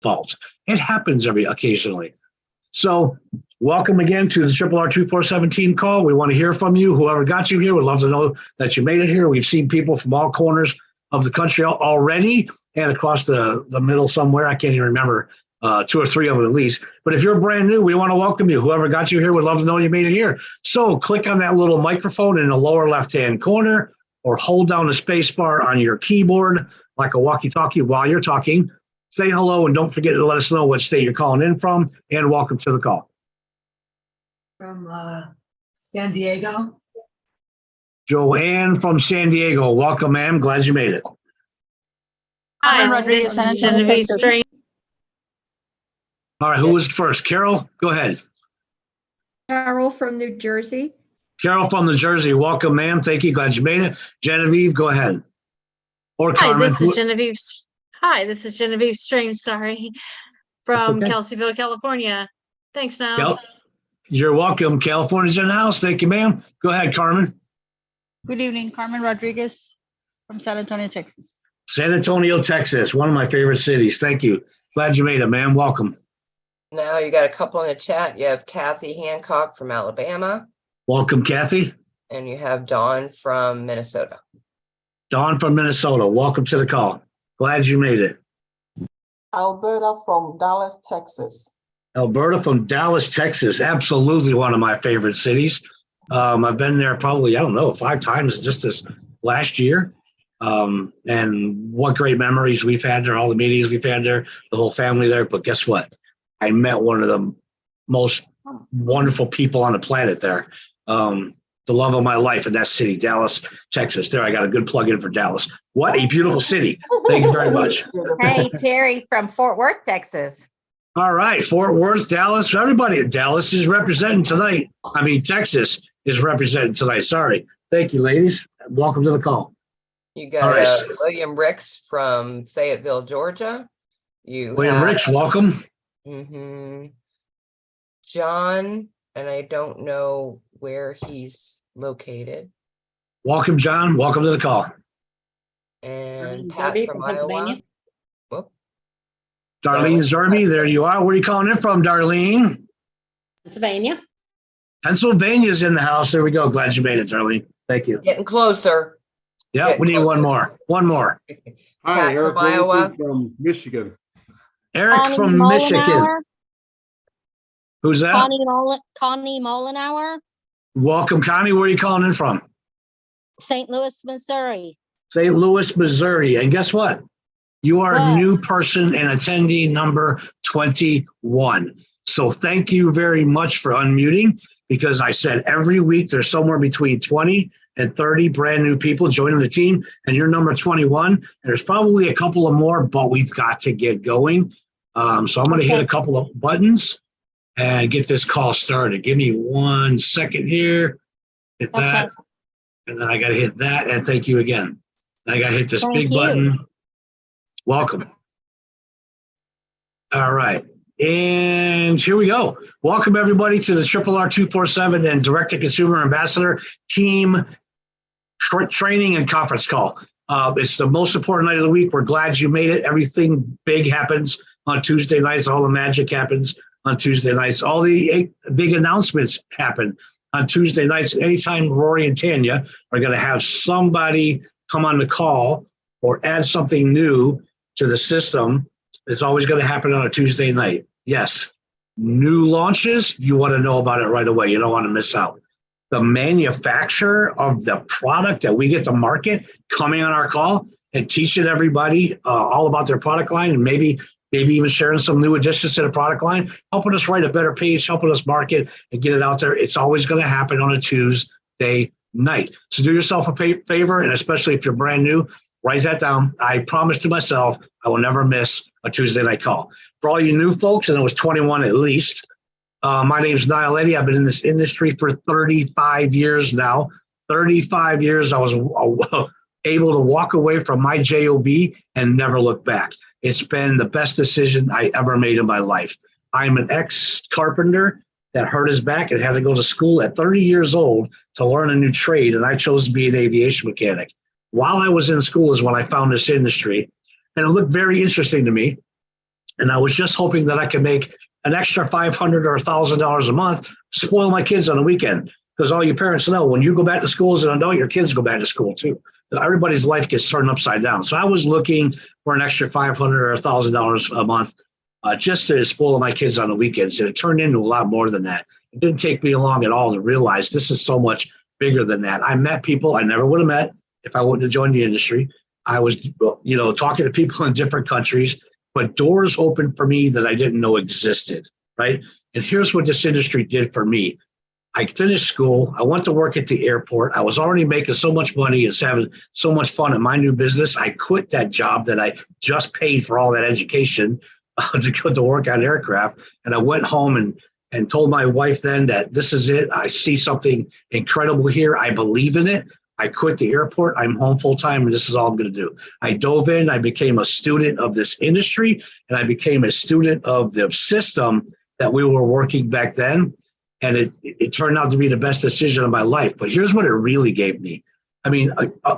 fault. It happens occasionally. So welcome again to the RRR247 team call. We want to hear from you. Whoever got you here, we'd love to know that you made it here. We've seen people from all corners of the country already and across the middle somewhere. I can't even remember, 2 or 3 of them at least. But if you're brand new, we want to welcome you. Whoever got you here, we'd love to know you made it here. So click on that little microphone in the lower left-hand corner or hold down the space bar on your keyboard like a walkie-talkie while you're talking. Say hello and don't forget to let us know what state you're calling in from, and welcome to the call. From San Diego. Joanne from San Diego. Welcome, ma'am. Glad you made it. Hi, Rodriguez, San Antonio, Street. All right, who was first? Carol, go ahead. Carol from New Jersey. Carol from New Jersey. Welcome, ma'am. Thank you. Glad you made it. Genevieve, go ahead. Or Hi, Carmen. this is Genevieve. Hi, this is Genevieve Strange, sorry, from okay. Kelseyville, California. Thanks, Niles. You're welcome. California's in the house. Thank you, ma'am. Go ahead, Carmen. Good evening, Carmen Rodriguez from San Antonio, Texas. San Antonio, Texas, one of my favorite cities. Thank you. Glad you made it, ma'am. Welcome. Now you got a couple in the chat. You have Kathy Hancock from Alabama. Welcome, Kathy. And you have Dawn from Minnesota. Dawn from Minnesota. Welcome to the call. Glad you made it. Alberta from Dallas, Texas. Alberta from Dallas, Texas. Absolutely one of my favorite cities. I've been there probably, 5 times just this last year. And what great memories we've had there, all the meetings we've had there, the whole family there. But guess what? I met one of the most wonderful people on the planet there. The love of my life in that city, Dallas, Texas. There, I got a good plug in for Dallas. What a beautiful city. Thank you very much. Hey, Terry from Fort Worth, Texas. All right, Fort Worth, Dallas. Everybody in Dallas is representing tonight. Texas is representing tonight. Sorry. Thank you, ladies. Welcome to the call. You got William Ricks from Fayetteville, Georgia. William Ricks, welcome. John, and I don't know where he's located. Welcome, John. Welcome to the call. And Pat from Iowa. Whoop. Darlene Zerby, there you are. Where are you calling in from, Darlene? Pennsylvania. Pennsylvania's in the house. There we go. Glad you made it, Darlene. Thank you. Getting closer. Yeah, we need one more. One more. Hi, Eric from Iowa. From Michigan. Eric Connie from Molenauer. Michigan. Who's that? Connie Molenauer. Welcome, Connie. Where are you calling in from? St. Louis, Missouri. St. Louis, Missouri. And guess what? You are a new person and attendee number 21. So thank you very much for unmuting, because I said every week there's somewhere between 20 and 30 brand new people joining the team, and you're number 21. And there's probably a couple of more, but we've got to get going. So I'm going to hit a couple of buttons and get this call started. Give me 1 second here. Hit that. And then I got to hit that. And thank you again. I got to hit this big button. Welcome. All right. And here we go. Welcome, everybody, to the RRR247 and Direct-to-Consumer Ambassador Team Training and Conference Call. It's the most important night of the week. We're glad you made it. Everything big happens on Tuesday nights. All the magic happens on Tuesday nights. All the big announcements happen on Tuesday nights. Anytime Rory and Tanya are going to have somebody come on the call or add something new to the system, it's always going to happen on a Tuesday night. Yes, new launches, you want to know about it right away. You don't want to miss out. The manufacturer of the product that we get to market coming on our call and teaching everybody all about their product line, and maybe even sharing some new additions to the product line, helping us write a better page, helping us market and get it out there. It's always going to happen on a Tuesday night. So do yourself a favor, and especially if you're brand new, write that down. I promise to myself I will never miss a Tuesday night call. For all you new folks, and it was 21 at least, my name is Niall Eddy. I've been in this industry for 35 years now. 35 years I was able to walk away from my job and never look back. It's been the best decision I ever made in my life. I'm an ex-carpenter that hurt his back and had to go to school at 30 years old to learn a new trade, and I chose to be an aviation mechanic. While I was in school is when I found this industry, and it looked very interesting to me. And I was just hoping that I could make an extra $500 or $1,000 a month, spoil my kids on the weekend. Because all your parents know, when you go back to school as an adult, your kids go back to school too. Everybody's life gets turned upside down. So I was looking for an extra $500 or $1,000 a month just to spoil my kids on the weekends. And it turned into a lot more than that. It didn't take me long at all to realize this is so much bigger than that. I met people I never would have met if I wouldn't have joined the industry. I was, talking to people in different countries, but doors opened for me that I didn't know existed, right? And here's what this industry did for me. I finished school. I went to work at the airport. I was already making so much money and having so much fun at my new business. I quit that job that I just paid for all that education to go to work on aircraft. And I went home and told my wife then that this is it. I see something incredible here. I believe in it. I quit the airport. I'm home full time, and this is all I'm going to do. I dove in. I became a student of this industry, and I became a student of the system that we were working back then. And it turned out to be the best decision of my life. But here's what it really gave me. I mean,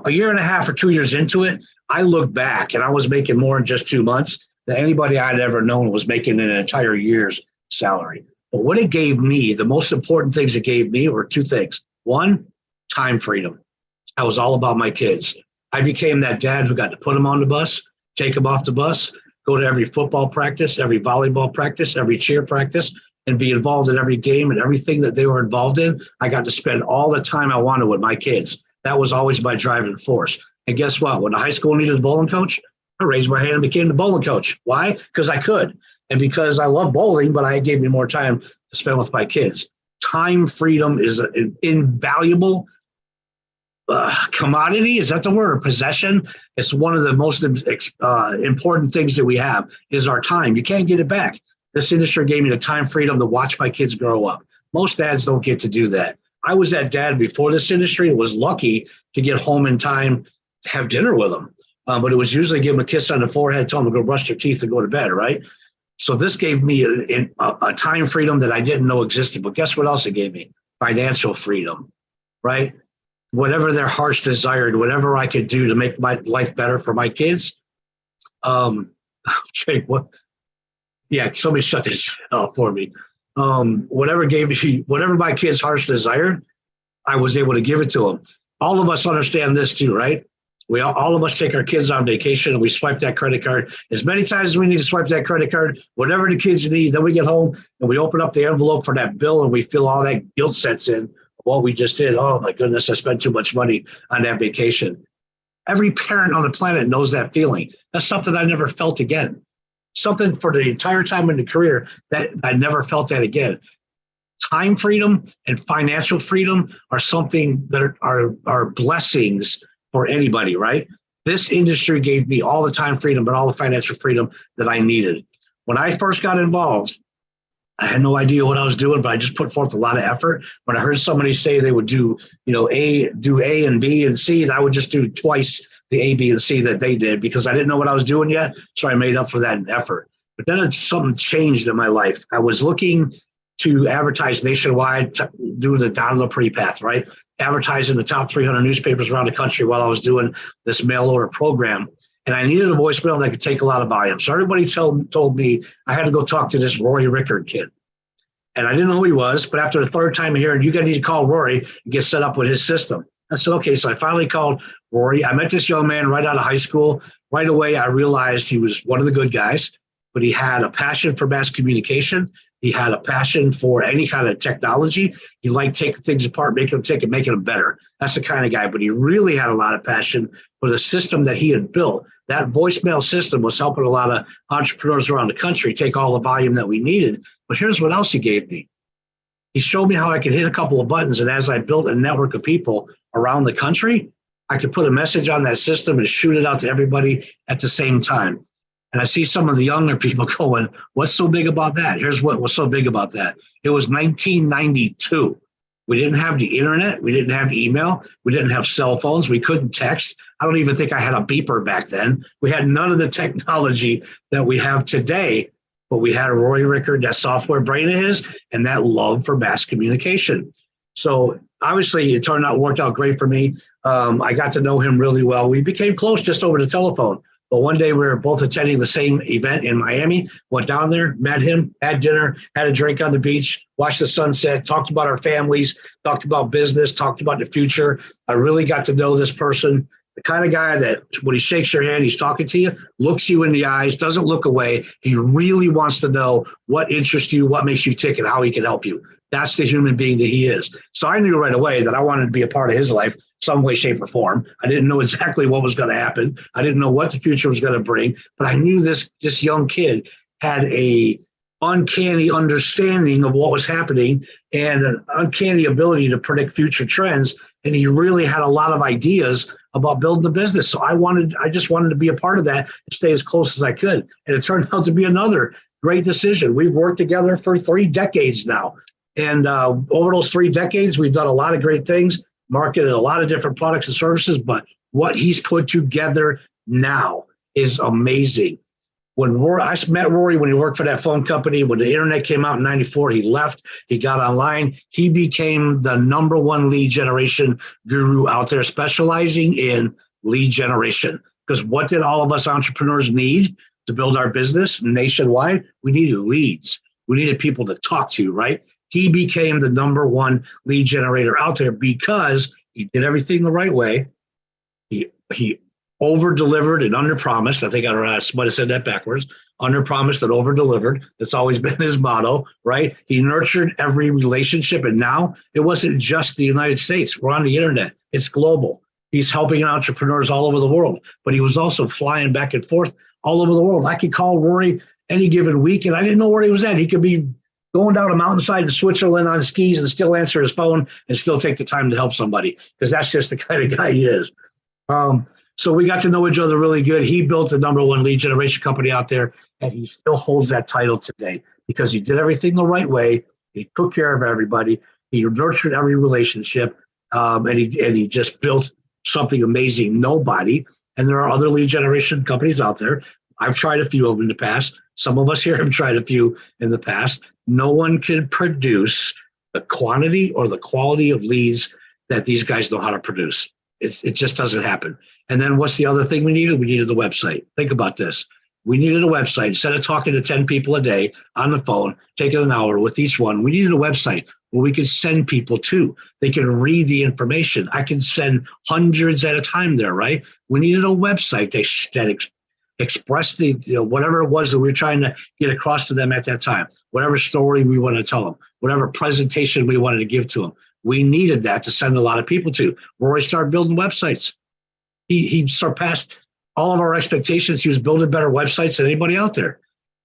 a year and a half or 2 years into it, I look back and I was making more in just 2 months than anybody I'd ever known was making in an entire year's salary. But what it gave me, the most important things it gave me were two things. One, time freedom. I was all about my kids. I became that dad who got to put them on the bus, take them off the bus, go to every football practice, every volleyball practice, every cheer practice, and be involved in every game and everything that they were involved in. I got to spend all the time I wanted with my kids. That was always my driving force. And guess what? When the high school needed a bowling coach, I raised my hand and became the bowling coach. Why? Because I could. And because I love bowling, but it gave me more time to spend with my kids. Time freedom is an invaluable commodity. Is that the word? Or possession? It's one of the most important things that we have is our time. You can't get it back. This industry gave me the time freedom to watch my kids grow up. Most dads don't get to do that. I was that dad before this industry and was lucky to get home in time to have dinner with them. But it was usually give them a kiss on the forehead, tell them to go brush their teeth and go to bed, right? So this gave me a time freedom that I didn't know existed. But guess what else it gave me? Financial freedom, right? Whatever their hearts desired, whatever I could do to make my life better for my kids. Yeah, somebody shut this off for me. Whatever my kids' hearts desired, I was able to give it to them. All of us understand this too, right? All of us take our kids on vacation and we swipe that credit card as many times as we need to swipe that credit card, whatever the kids need. Then we get home and we open up the envelope for that bill and we feel all that guilt sets in of what we just did. Oh my goodness, I spent too much money on that vacation. Every parent on the planet knows that feeling. That's something I never felt again. Something for the entire time in the career that I never felt that again. Time freedom and financial freedom are something that are blessings for anybody, right? This industry gave me all the time freedom, but all the financial freedom that I needed. When I first got involved, I had no idea what I was doing, but I just put forth a lot of effort. When I heard somebody say they would do A and B and C, I would just do twice the A, B, and C that they did because I didn't know what I was doing yet. So I made up for that in effort. But then something changed in my life. I was looking to advertise nationwide, do the Don LaPree path, right? Advertising the top 300 newspapers around the country while I was doing this mail order program. And I needed a voicemail that could take a lot of volume. So everybody told me I had to go talk to this Rory Rickard kid. And I didn't know who he was, but after the third time hearing, you're going to need to call Rory and get set up with his system. I said, okay, so I finally called Rory. I met this young man right out of high school. Right away, I realized he was one of the good guys, but he had a passion for mass communication. He had a passion for any kind of technology. He liked taking things apart, making them tick, and making them better. That's the kind of guy. But he really had a lot of passion for the system that he had built. That voicemail system was helping a lot of entrepreneurs around the country take all the volume that we needed. But here's what else he gave me. He showed me how I could hit a couple of buttons. And as I built a network of people around the country, I could put a message on that system and shoot it out to everybody at the same time. And I see some of the younger people going, what's so big about that? Here's what was so big about that. It was 1992. We didn't have the internet. We didn't have email. We didn't have cell phones. We couldn't text. I don't even think I had a beeper back then. We had none of the technology that we have today, but we had a Rory Rickard, that software brain of his, and that love for mass communication. So obviously it worked out great for me. I got to know him really well. We became close just over the telephone. But one day we were both attending the same event in Miami, went down there, met him, had dinner, had a drink on the beach, watched the sunset, talked about our families, talked about business, talked about the future. I really got to know this person, the kind of guy that when he shakes your hand, he's talking to you, looks you in the eyes, doesn't look away. He really wants to know what interests you, what makes you tick, and how he can help you. That's the human being that he is. So I knew right away that I wanted to be a part of his life, some way, shape, or form. I didn't know exactly what was going to happen. I didn't know what the future was going to bring, but I knew this young kid had a uncanny understanding of what was happening and an uncanny ability to predict future trends. And he really had a lot of ideas about building the business. So I just wanted to be a part of that and stay as close as I could. And it turned out to be another great decision. We've worked together for 3 decades now. And over those 3 decades, we've done a lot of great things, marketed a lot of different products and services, but what he's put together now is amazing. I met Rory when he worked for that phone company. When the internet came out in 94, he left, he got online. He became the #1 lead generation guru out there, specializing in lead generation. Because what did all of us entrepreneurs need to build our business nationwide? We needed leads. We needed people to talk to, right? He became the #1 lead generator out there because he did everything the right way. He over-delivered and under-promised. I think I might have said that backwards. Under-promised and over-delivered. That's always been his motto, right? He nurtured every relationship, and now it wasn't just the United States. We're on the internet. It's global. He's helping entrepreneurs all over the world, but he was also flying back and forth all over the world. I could call Rory any given week, and I didn't know where he was at. He could be going down a mountainside in Switzerland on skis and still answer his phone and still take the time to help somebody, because that's just the kind of guy he is. So we got to know each other really good. He built the #1 lead generation company out there, and he still holds that title today because he did everything the right way. He took care of everybody. He nurtured every relationship, and he just built something amazing. Nobody, and there are other lead generation companies out there. I've tried a few of them in the past. Some of us here have tried a few in the past. No one can produce the quantity or the quality of leads that these guys know how to produce. It just doesn't happen. And then what's the other thing we needed? We needed the website. Think about this. We needed a website. Instead of talking to 10 people a day on the phone, taking an hour with each one, we needed a website where we could send people to. They can read the information. I can send hundreds at a time there, right? We needed a website that expressed the whatever it was that we were trying to get across to them at that time, whatever story we wanted to tell them, whatever presentation we wanted to give to them. We needed that to send a lot of people to. Rory started building websites. He surpassed all of our expectations. He was building better websites than anybody out there.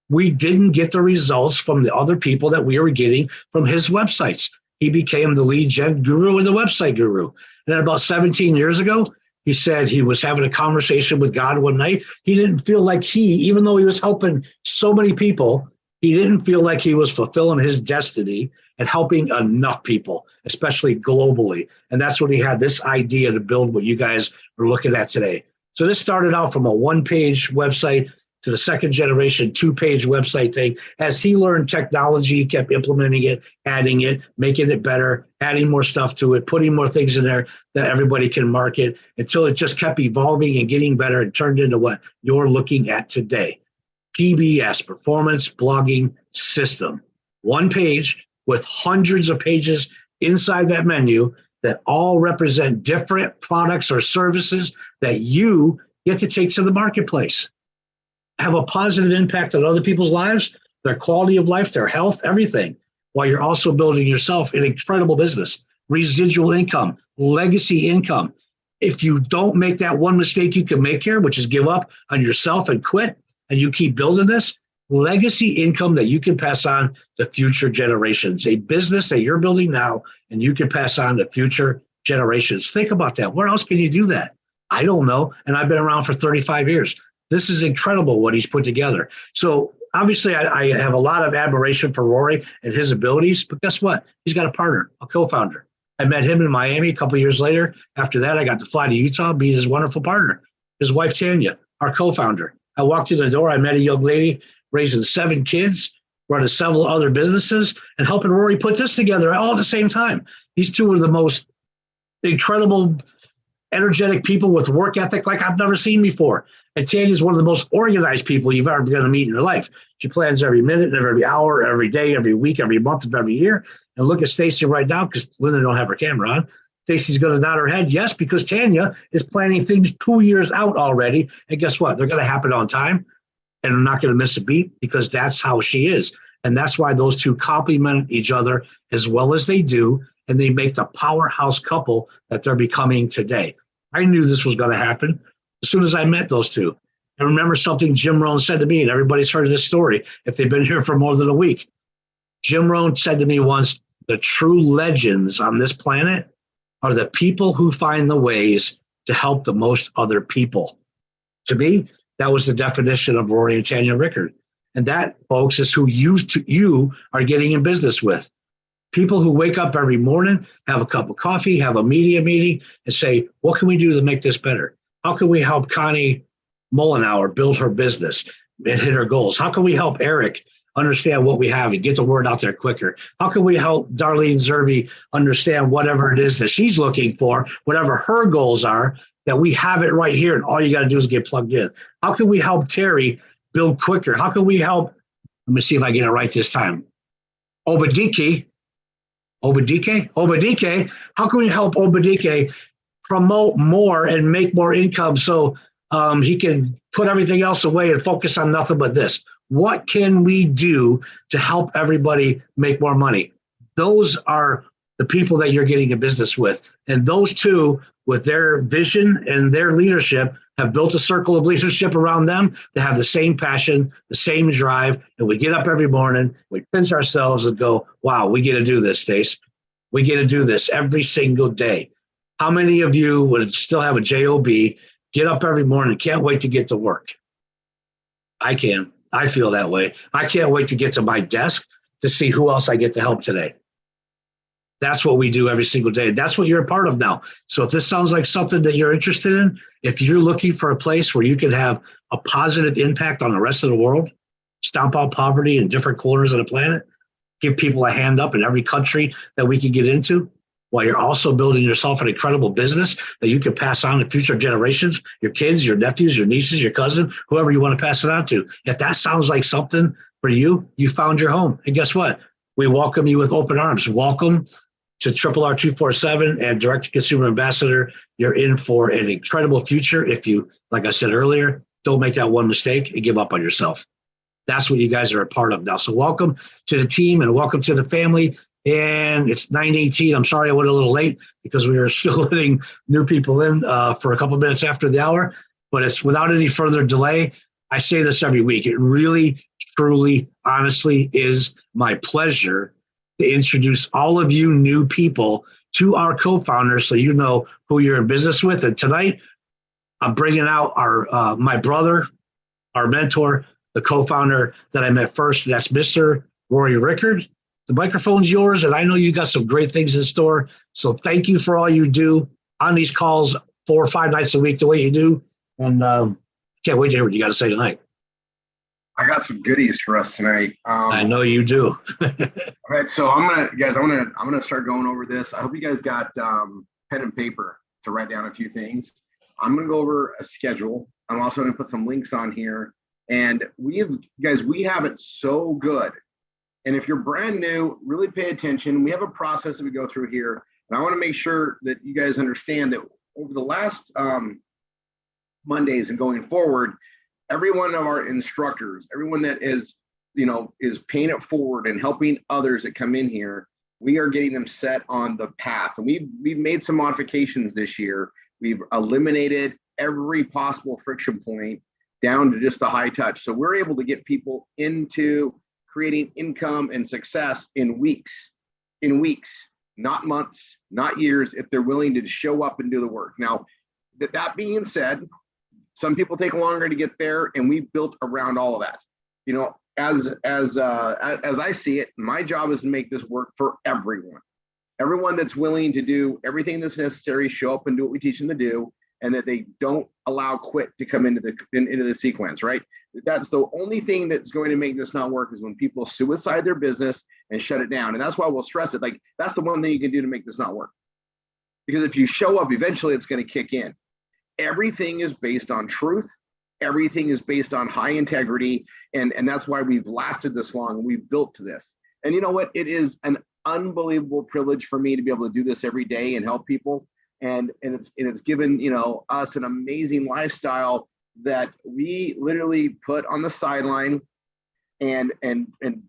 We didn't get the results from the other people that we were getting from his websites. He became the lead gen guru and the website guru. And then about 17 years ago, he said he was having a conversation with God one night. He didn't feel like even though he was helping so many people, he didn't feel like he was fulfilling his destiny and helping enough people, especially globally. And that's when he had this idea to build what you guys are looking at today. So this started out from a 1-page website to the second generation 2-page website thing. As he learned technology, he kept implementing it, adding it, making it better, adding more stuff to it, putting more things in there that everybody can market, until it just kept evolving and getting better and turned into what you're looking at today. PBS, Performance Blogging System. 1 page with hundreds of pages inside that menu that all represent different products or services that you get to take to the marketplace. Have a positive impact on other people's lives, their quality of life, their health, everything, while you're also building yourself an incredible business, residual income, legacy income. If you don't make that one mistake you can make here, which is give up on yourself and quit, and you keep building this, legacy income that you can pass on to future generations, a business that you're building now and you can pass on to future generations. Think about that. Where else can you do that? I don't know. And I've been around for 35 years. This is incredible what he's put together. So obviously I have a lot of admiration for Rory and his abilities, but guess what? He's got a partner, a co-founder. I met him in Miami a couple of years later. After that, I got to fly to Utah, be his wonderful partner, his wife, Tanya, our co-founder. I walked in the door, I met a young lady raising 7 kids, running several other businesses, and helping Rory put this together all at the same time. These two are the most incredible energetic people with work ethic like I've never seen before. And Tanya is one of the most organized people you've ever going to meet in your life. She plans every minute, every hour, every day, every week, every month of every year. And look at Stacy right now, because Linda don't have her camera on. Stacy's going to nod her head, yes, because Tanya is planning things 2 years out already. And guess what? They're going to happen on time, and they're not going to miss a beat, because that's how she is. And that's why those two complement each other as well as they do, and they make the powerhouse couple that they're becoming today. I knew this was going to happen as soon as I met those two. And remember something Jim Rohn said to me, and everybody's heard of this story if they've been here for more than a week. Jim Rohn said to me once, the true legends on this planet are the people who find the ways to help the most other people. To me, that was the definition of Rory and Tanya Rickard. And that, folks, is who you are getting in business with. People who wake up every morning, have a cup of coffee, have a media meeting, and say, what can we do to make this better? How can we help Connie Mollenauer build her business and hit her goals? How can we help Eric understand what we have and get the word out there quicker? How can we help Darlene Zerby understand whatever it is that she's looking for, whatever her goals are, that we have it right here and all you got to do is get plugged in? How can we help Terry build quicker? How can we help, let me see if I get it right this time, Obadike, how can we help Obadike promote more and make more income so he can put everything else away and focus on nothing but this? What can we do to help everybody make more money? Those are the people that you're getting a business with. And those two, with their vision and their leadership, have built a circle of leadership around them that have the same passion, the same drive. And we get up every morning, we pinch ourselves and go, wow, we get to do this, Stace. We get to do this every single day. How many of you would still have a job, get up every morning, can't wait to get to work? I can. I feel that way. I can't wait to get to my desk to see who else I get to help today. That's what we do every single day. That's what you're a part of now. So if this sounds like something that you're interested in, if you're looking for a place where you can have a positive impact on the rest of the world, stomp out poverty in different corners of the planet, give people a hand up in every country that we can get into, while you're also building yourself an incredible business that you can pass on to future generations, your kids, your nephews, your nieces, your cousin, whoever you want to pass it on to. If that sounds like something for you, you found your home. And guess what? We welcome you with open arms. Welcome to RRR247 and direct-to-consumer ambassador. You're in for an incredible future if you, like I said earlier, don't make that one mistake and give up on yourself. That's what you guys are a part of now. So welcome to the team and welcome to the family. And it's 9:18. I'm sorry I went a little late because we were still letting new people in for a couple minutes after the hour. But it's without any further delay. I say this every week. It really, truly, honestly is my pleasure to introduce all of you new people to our co-founders so you know who you're in business with. And tonight, I'm bringing out our my brother, our mentor, the co-founder that I met first. That's Mr. Rory Rickard. The microphone's yours, and I know you got some great things in store. So thank you for all you do on these calls 4 or 5 nights a week, the way you do. And can't wait to hear what you got to say tonight. I got some goodies for us tonight. I know you do. All right, so I'm gonna start going over this. I hope you guys got pen and paper to write down a few things. I'm gonna go over a schedule. I'm also gonna put some links on here. And we have it so good. And if you're brand new, really pay attention. We have a process that we go through here. And I want to make sure that you guys understand that over the last Mondays and going forward, every one of our instructors, everyone that is paying it forward and helping others that come in here, we are getting them set on the path. And we've made some modifications this year. We've eliminated every possible friction point down to just the high touch. So we're able to get people into creating income and success in weeks, not months, not years, if they're willing to show up and do the work. Now, that being said, some people take longer to get there, and we've built around all of that. As I see it, my job is to make this work for everyone. Everyone that's willing to do everything that's necessary, show up and do what we teach them to do, and that they don't allow quit to come into the sequence, right? That's the only thing that's going to make this not work, is when people suicide their business and shut it down. And that's why we'll stress it. Like, that's the one thing you can do to make this not work. Because if you show up, eventually it's going to kick in. Everything is based on truth. Everything is based on high integrity. And that's why we've lasted this long. We've built to this. And you know what? It is an unbelievable privilege for me to be able to do this every day and help people. And it's given, you know, us an amazing lifestyle that we literally put on the sideline and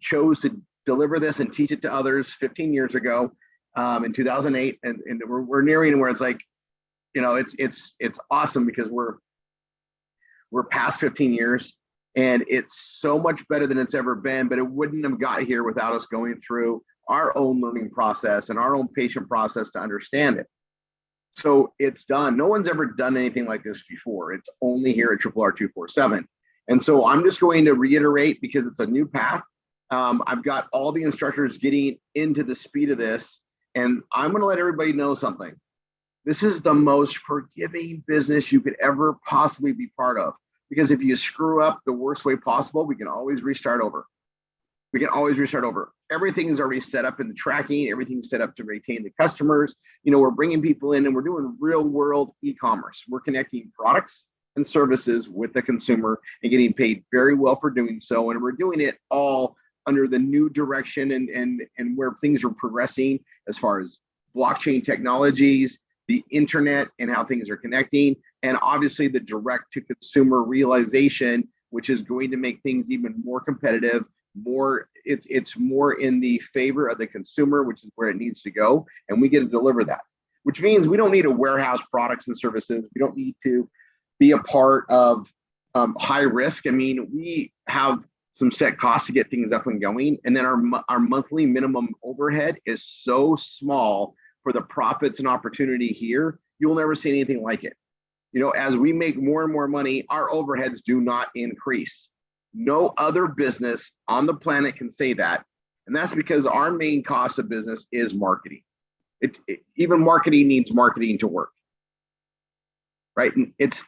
chose to deliver this and teach it to others 15 years ago, in 2008. And we're nearing where it's like, you know, it's awesome because we're past 15 years and it's so much better than it's ever been, but it wouldn't have got here without us going through our own learning process and our own patient process to understand it. So it's done. No one's ever done anything like this before. It's only here at RRR247. And so I'm just going to reiterate because it's a new path. I've got all the instructors getting into the speed of this, and I'm going to let everybody know something. This is the most forgiving business you could ever possibly be part of, because if you screw up the worst way possible, we can always restart over. We can always restart over. Everything's already set up in the tracking. Everything's set up to retain the customers. You know, we're bringing people in and we're doing real world e-commerce. We're connecting products and services with the consumer and getting paid very well for doing so. And we're doing it all under the new direction and where things are progressing as far as blockchain technologies, the internet and how things are connecting, and obviously the direct to consumer realization, which is going to make things even more competitive. It's more in the favor of the consumer, which is where it needs to go, and we get to deliver that, which means we don't need to warehouse products and services. We don't need to be a part of high risk. I mean, we have some set costs to get things up and going, and then our monthly minimum overhead is so small for the profits and opportunity here. You'll never see anything like it. You know, as we make more and more money, our overheads do not increase. No other business on the planet can say that. And that's because our main cost of business is marketing. Even marketing needs marketing to work, right? And it's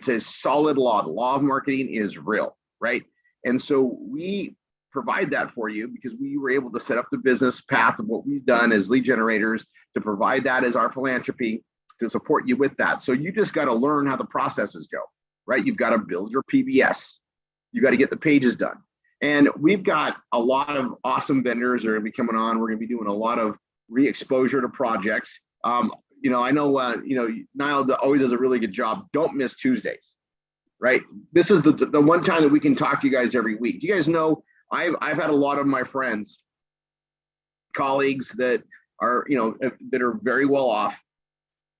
a solid law. The law of marketing is real, right? And so we provide that for you because we were able to set up the business path of what we've done as lead generators to provide that as our philanthropy to support you with that. So you just got to learn how the processes go, right? You've got to build your PBS. You got to get the pages done. And we've got a lot of awesome vendors that are going to be coming on. We're going to be doing a lot of re-exposure to projects. You know, I know, you know, Niall always does a really good job. Don't miss Tuesdays, right? This is the one time that we can talk to you guys every week. You guys know, I've had a lot of my friends, colleagues that are, you know, that are very well off.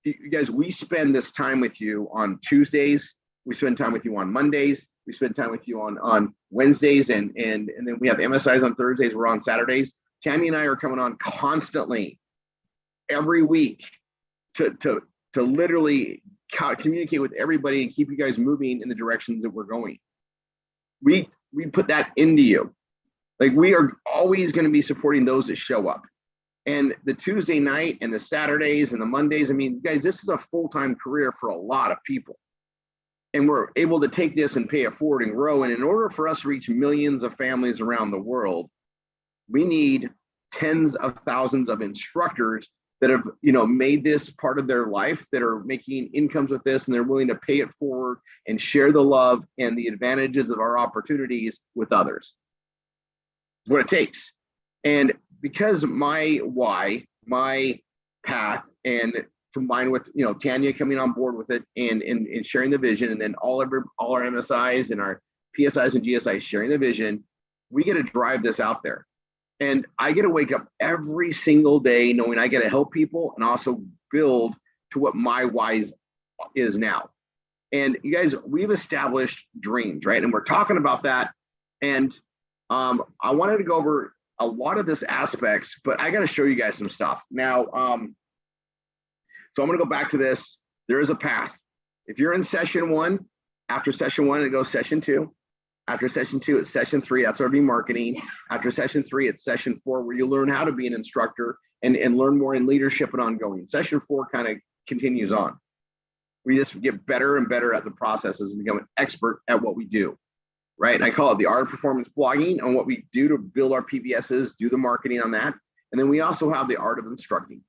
You guys, we spend this time with you on Tuesdays. We spend time with you on Mondays. We spend time with you on Wednesdays, and then we have MSIs on Thursdays. We're on Saturdays. Tammy and I are coming on constantly every week to literally communicate with everybody and keep you guys moving in the directions that we're going. We put that into you. Like, we are always going to be supporting those that show up. And the Tuesday night and the Saturdays and the Mondays, I mean, guys, this is a full-time career for a lot of people. And we're able to take this and pay it forward and grow. And in order for us to reach millions of families around the world, we need tens of thousands of instructors that have, you know, made this part of their life, that are making incomes with this, and they're willing to pay it forward and share the love and the advantages of our opportunities with others. It's what it takes. And because my why, my path, and combined with, you know, Tanya coming on board with it and sharing the vision, and then all our MSIs and our PSIs and GSIs sharing the vision, we get to drive this out there. And I get to wake up every single day knowing I get to help people and also build to what my why is now. And you guys, we've established dreams, right? And we're talking about that. And I wanted to go over a lot of this aspects, but I got to show you guys some stuff. Now, so I'm going to go back to this. There is a path. If you're in session 1, after session 1, it goes session 2. After session 2, it's session 3. That's RV marketing. After session 3, it's session 4, where you learn how to be an instructor and learn more in leadership and ongoing. Session 4 kind of continues on. We just get better and better at the processes and become an expert at what we do, right? And I call it the art of performance blogging, on what we do to build our PBSs, do the marketing on that. And then we also have the art of instructing.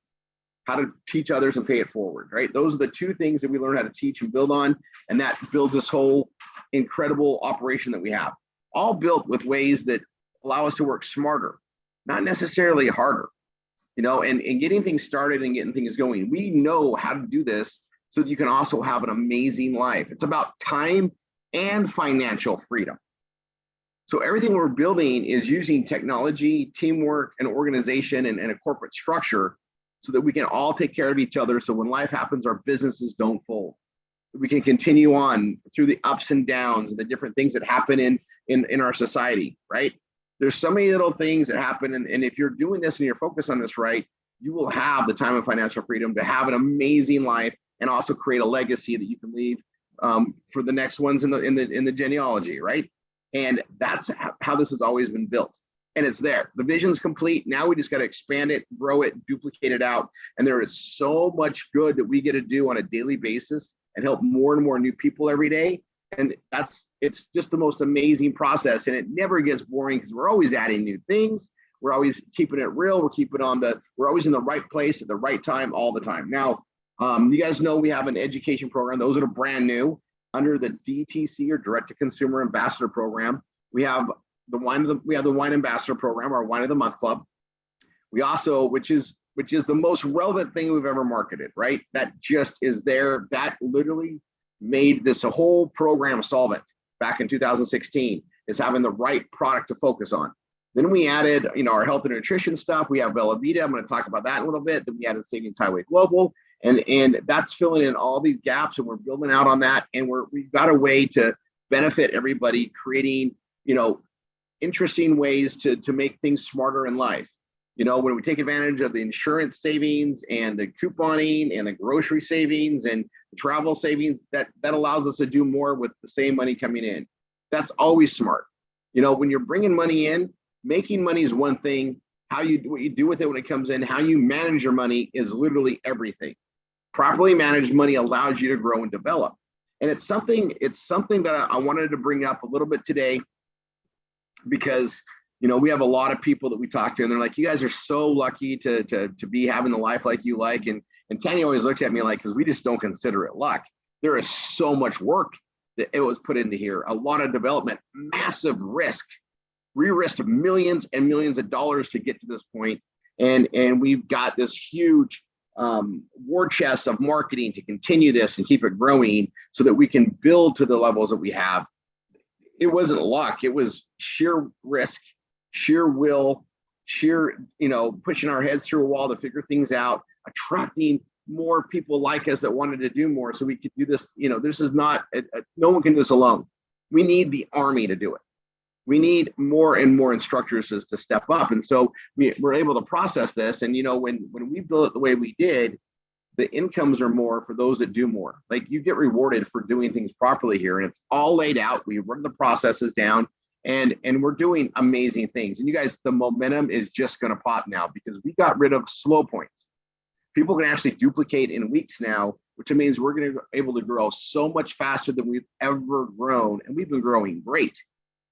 how to teach others and pay it forward, right? Those are the two things that we learn how to teach and build on. And that builds this whole incredible operation that we have, all built with ways that allow us to work smarter, not necessarily harder, and getting things started and getting things going. We know how to do this so that you can also have an amazing life. It's about time and financial freedom. So everything we're building is using technology, teamwork, and organization and a corporate structure so that we can all take care of each other. So when life happens, our businesses don't fold. We can continue on through the ups and downs and the different things that happen in our society, right? There's so many little things that happen. And if you're doing this and you're focused on this right, you will have the time and financial freedom to have an amazing life and also create a legacy that you can leave for the next ones in the genealogy, right? And that's how this has always been built. And it's there. The vision's complete. Now we just got to expand it, grow it, duplicate it out. And there is so much good that we get to do on a daily basis and help more and more new people every day. And it's just the most amazing process. And it never gets boring because we're always adding new things. We're always keeping it real. We're always in the right place at the right time all the time. Now, you guys know we have an education program. Those that are brand new under the DTC or Direct to Consumer Ambassador Program. We have the Wine Ambassador Program, our Wine of the Month Club. We also, which is the most relevant thing we've ever marketed, right? That just is there. That literally made this a whole program solvent back in 2016, is having the right product to focus on. Then we added, our health and nutrition stuff. We have Bella Vita. I'm going to talk about that in a little bit. Then we added Savings Highway Global, and that's filling in all these gaps, and we're building out on that. And we've got a way to benefit everybody, creating, interesting ways to make things smarter in life. When we take advantage of the insurance savings and the couponing and the grocery savings and the travel savings, that allows us to do more with the same money coming in. That's always smart. When you're bringing money in, making money is one thing. What you do with it when it comes in, how you manage your money is literally everything. Properly managed money allows you to grow and develop. And it's something that I wanted to bring up a little bit today, because we have a lot of people that we talk to, and they're like, you guys are so lucky to be having the life like you like. And Tanya always looks at me like, because we just don't consider it luck. There is so much work that it was put into here, a lot of development, massive risk. We risked millions and millions of dollars to get to this point. And we've got this huge war chest of marketing to continue this and keep it growing so that we can build to the levels that we have. It wasn't luck. It was sheer risk, sheer will, sheer, pushing our heads through a wall to figure things out, attracting more people like us that wanted to do more so we could do this. This is not, no one can do this alone. We need the army to do it. We need more and more instructors to step up. And so we're able to process this. And, when we build it the way we did, the incomes are more for those that do more. Like, you get rewarded for doing things properly here, and it's all laid out. We run the processes down, and we're doing amazing things. And you guys, the momentum is just going to pop now because we got rid of slow points. People can actually duplicate in weeks now, which means we're going to be able to grow so much faster than we've ever grown. And we've been growing great.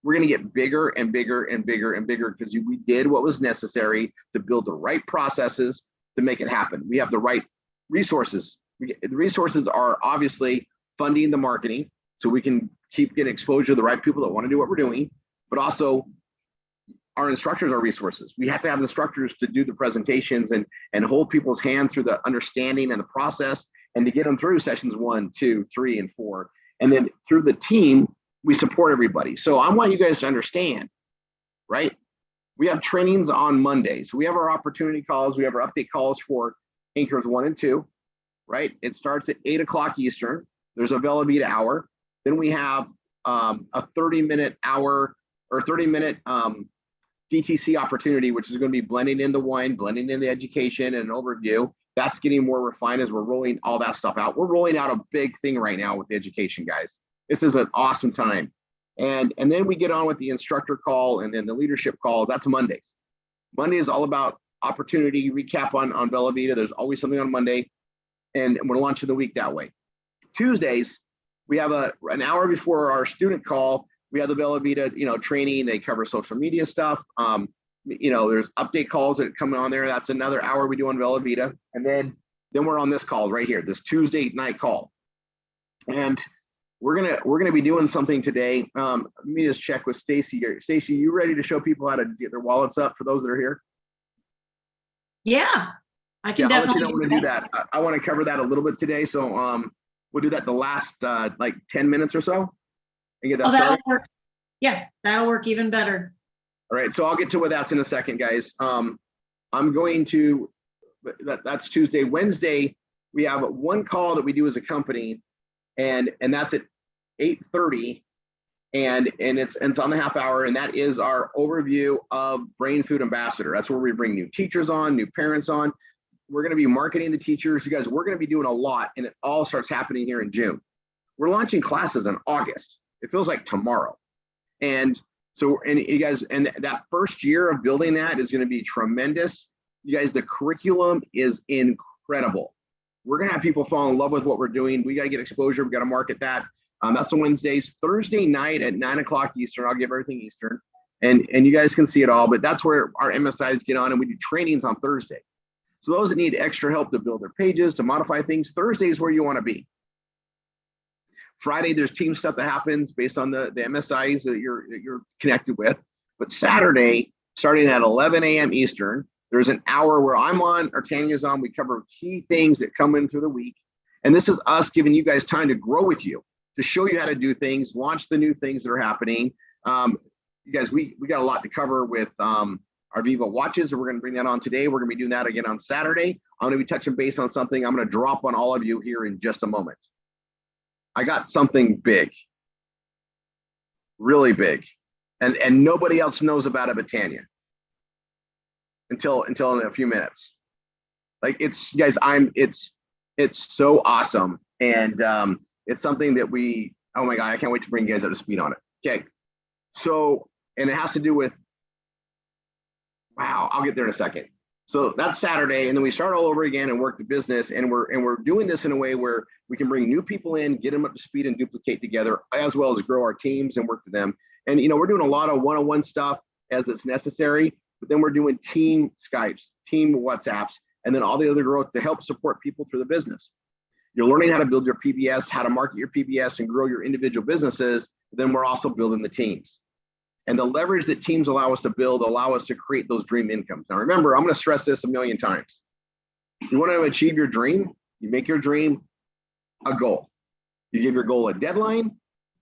We're going to get bigger and bigger and bigger and bigger because we did what was necessary to build the right processes to make it happen. We have the right resources. The resources are obviously funding the marketing so we can keep getting exposure to the right people that want to do what we're doing, but also our instructors are resources. We have to have instructors to do the presentations and hold people's hand through the understanding and the process, and to get them through sessions 1, 2, 3, and 4. And then through the team, we support everybody. So I want you guys to understand, right? We have trainings on Mondays. We have our opportunity calls. We have our update calls for anchors 1 and 2, right? It starts at 8 o'clock Eastern. There's a Bella Vita hour. Then we have a 30-minute hour or 30-minute DTC opportunity, which is going to be blending in the wine, blending in the education and an overview. That's getting more refined as we're rolling all that stuff out. We're rolling out a big thing right now with the education, guys. This is an awesome time. And then we get on with the instructor call and then the leadership calls. That's Mondays. Monday is all about opportunity recap on Bella Vita. There's always something on Monday, and we're launching the week that way. Tuesdays, we have an hour before our student call. We have the Bella Vita, training. They cover social media stuff. There's update calls that come on there. That's another hour we do on Bella Vita. And then then we're on this call right here, this Tuesday night call. And we're gonna be doing something today. Let me just check with Stacy here. Stacy, you ready to show people how to get their wallets up for those that are here? Yeah, I can Yeah, I'll let you definitely know when to do that. I want to cover that a little bit today. So we'll do that the last like 10 minutes or so and get that Oh, that'll started. work. Yeah, that'll work even better. All right, so I'll get to what that's in a second, guys. I'm going to, that's Tuesday. Wednesday, we have one call that we do as a company, and that's at 8:30, and it's on the half hour, and that is our overview of Brain Food Ambassador. That's where we bring new teachers on, new parents on. We're going to be marketing the teachers. You guys, we're going to be doing a lot, and it all starts happening here in June. We're launching classes in August. It feels like tomorrow. And so, and you guys, and that first year of building that is going to be tremendous. You guys, the curriculum is incredible. We're going to have people fall in love with what we're doing. We got to get exposure. We got to market that. That's on Wednesdays. Thursday night at 9 o'clock Eastern, I'll give everything Eastern, and you guys can see it all, but that's where our MSIs get on, and we do trainings on Thursday. So those that need extra help to build their pages, to modify things, Thursday is where you want to be. Friday, there's team stuff that happens based on the MSIs that you're connected with. But Saturday, starting at 11 a.m. Eastern, there's an hour where I'm on or Tanya's on. We cover key things that come in through the week. And this is us giving you guys time to grow with you, to show you how to do things, launch the new things that are happening. You guys, we got a lot to cover with our Viva watches, and we're going to bring that on today. We're going to be doing that again on Saturday. I'm going to be touching base on something I'm going to drop on all of you here in just a moment. I got something big, really big, and nobody else knows about it but Tanya until in a few minutes. Like, it's, guys, it's so awesome, and it's something that we, oh my God, I can't wait to bring you guys up to speed on it. Okay, so, and it has to do with, wow, I'll get there in a second. So that's Saturday, and then we start all over again and work the business, and we're doing this in a way where we can bring new people in, get them up to speed, and duplicate together, as well as grow our teams and work to them. And we're doing a lot of one-on-one stuff as it's necessary, but then we're doing team Skypes, team WhatsApps, and then all the other growth to help support people through the business. You're learning how to build your PBS, how to market your PBS, and grow your individual businesses. Then we're also building the teams. And the leverage that teams allow us to build allow us to create those dream incomes. Now, remember, I'm going to stress this a million times. You want to achieve your dream, you make your dream a goal. You give your goal a deadline,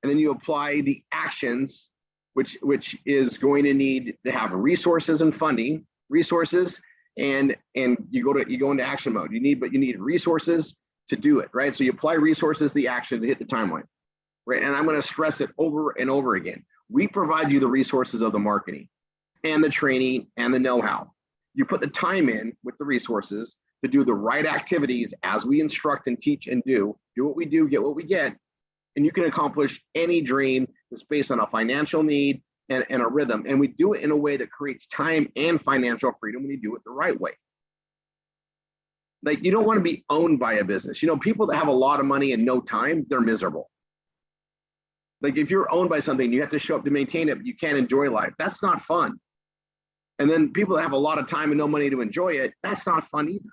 and then you apply the actions, which is going to need to have resources and funding, resources, and you go into action mode. You need resources to do it, right? So you apply resources, the action to hit the timeline, right? And I'm going to stress it over and over again. We provide you the resources of the marketing and the training and the know-how. You put the time in with the resources to do the right activities as we instruct and teach and do what we do, get what we get, and you can accomplish any dream that's based on a financial need and a rhythm. And we do it in a way that creates time and financial freedom when you do it the right way. Like, you don't want to be owned by a business. People that have a lot of money and no time, they're miserable. Like, if you're owned by something, you have to show up to maintain it, but you can't enjoy life. That's not fun. And then people that have a lot of time and no money to enjoy it, that's not fun either.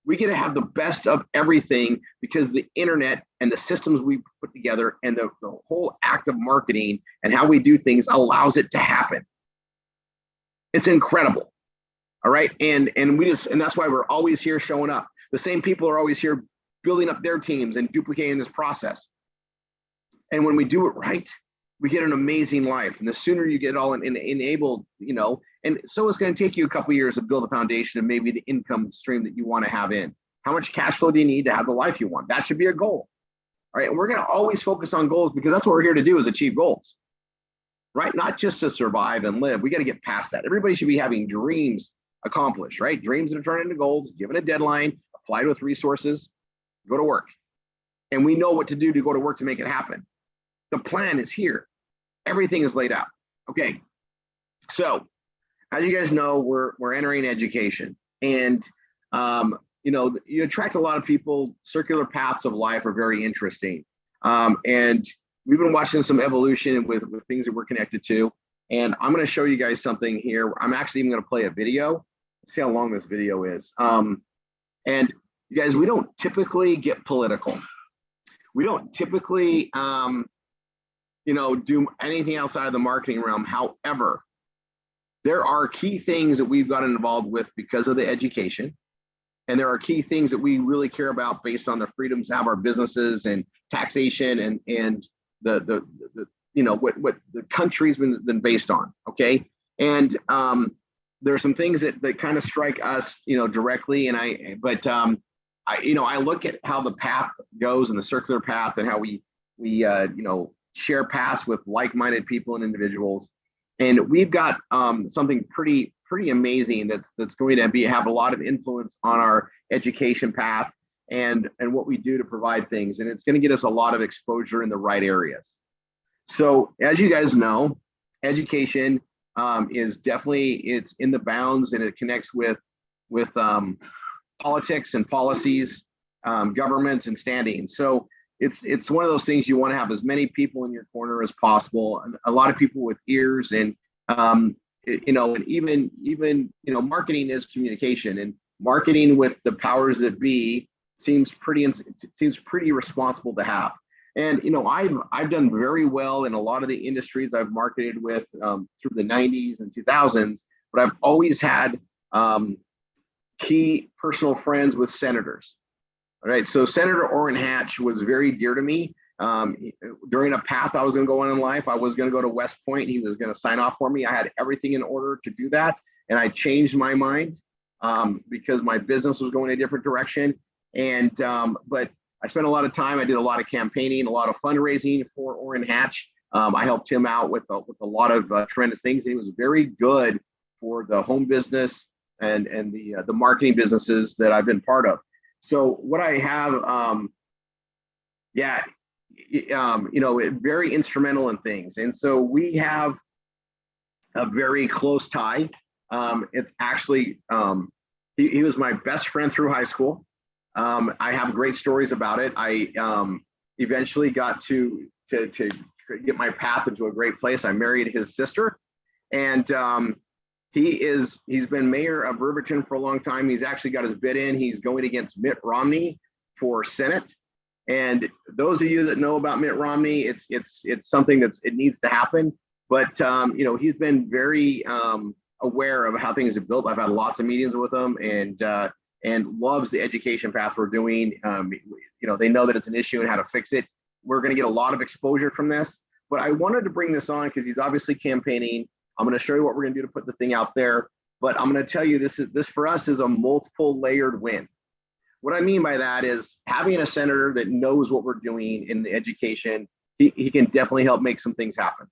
We get to have the best of everything because the internet and the systems we put together and the whole act of marketing and how we do things allows it to happen. It's incredible. All right. And that's why we're always here showing up. The same people are always here building up their teams and duplicating this process. And when we do it right, we get an amazing life. And the sooner you get all enabled, and so it's going to take you a couple of years to build a foundation of maybe the income stream that you want to have in. How much cash flow do you need to have the life you want? That should be a goal. All right. And we're going to always focus on goals because that's what we're here to do, is achieve goals, right? Not just to survive and live. We got to get past that. Everybody should be having dreams accomplished, right? Dreams that are turned into goals, given a deadline, applied with resources, go to work. And we know what to do to go to work to make it happen. The plan is here. Everything is laid out. Okay. So as you guys know, we're entering education, and you attract a lot of people. Circular paths of life are very interesting. And we've been watching some evolution with things that we're connected to. And I'm going to show you guys something here. I'm actually even going to play a video. Let's see how long this video is. And You guys, we don't typically get political. We don't typically, do anything outside of the marketing realm. However, there are key things that we've gotten involved with because of the education. And there are key things that we really care about based on the freedoms to have our businesses and taxation and the what the country's been based on. Okay. And there are some things that kind of strike us, directly. And I look at how the path goes and the circular path and how we share paths with like-minded people and individuals. And we've got something pretty amazing that's going to have a lot of influence on our education path and what we do to provide things. And it's going to get us a lot of exposure in the right areas. So as you guys know, education is definitely, it's in the bounds, and it connects with politics and policies, governments and standing. So it's one of those things you want to have as many people in your corner as possible, and a lot of people with ears, and and even marketing is communication, and marketing with the powers that be seems pretty responsible to have. And I've done very well in a lot of the industries I've marketed with through the 90s and 2000s, but I've always had key personal friends with senators. All right, so Senator Orrin Hatch was very dear to me. During a path I was going to go on in life, I was going to go to West Point. He was going to sign off for me. I had everything in order to do that, and I changed my mind because my business was going a different direction. And but I spent a lot of time. I did a lot of campaigning, a lot of fundraising for Orrin Hatch. I helped him out with a lot of tremendous things. He was very good for the home business and the marketing businesses that I've been part of. So what I have, very instrumental in things. And so we have a very close tie. It's actually, he was my best friend through high school. I have great stories about it. I eventually got to get my path into a great place. I married his sister, and he's been mayor of Riverton for a long time. He's actually got his bid in. He's going against Mitt Romney for Senate. And those of you that know about Mitt Romney, it's something it needs to happen. But he's been very aware of how things are built. I've had lots of meetings with him, and loves the education path we're doing. They know that it's an issue and how to fix it. We're going to get a lot of exposure from this. But I wanted to bring this on because he's obviously campaigning. I'm going to show you what we're going to do to put the thing out there. But I'm going to tell you this for us is a multiple layered win. What I mean by that is having a senator that knows what we're doing in the education, he can definitely help make some things happen.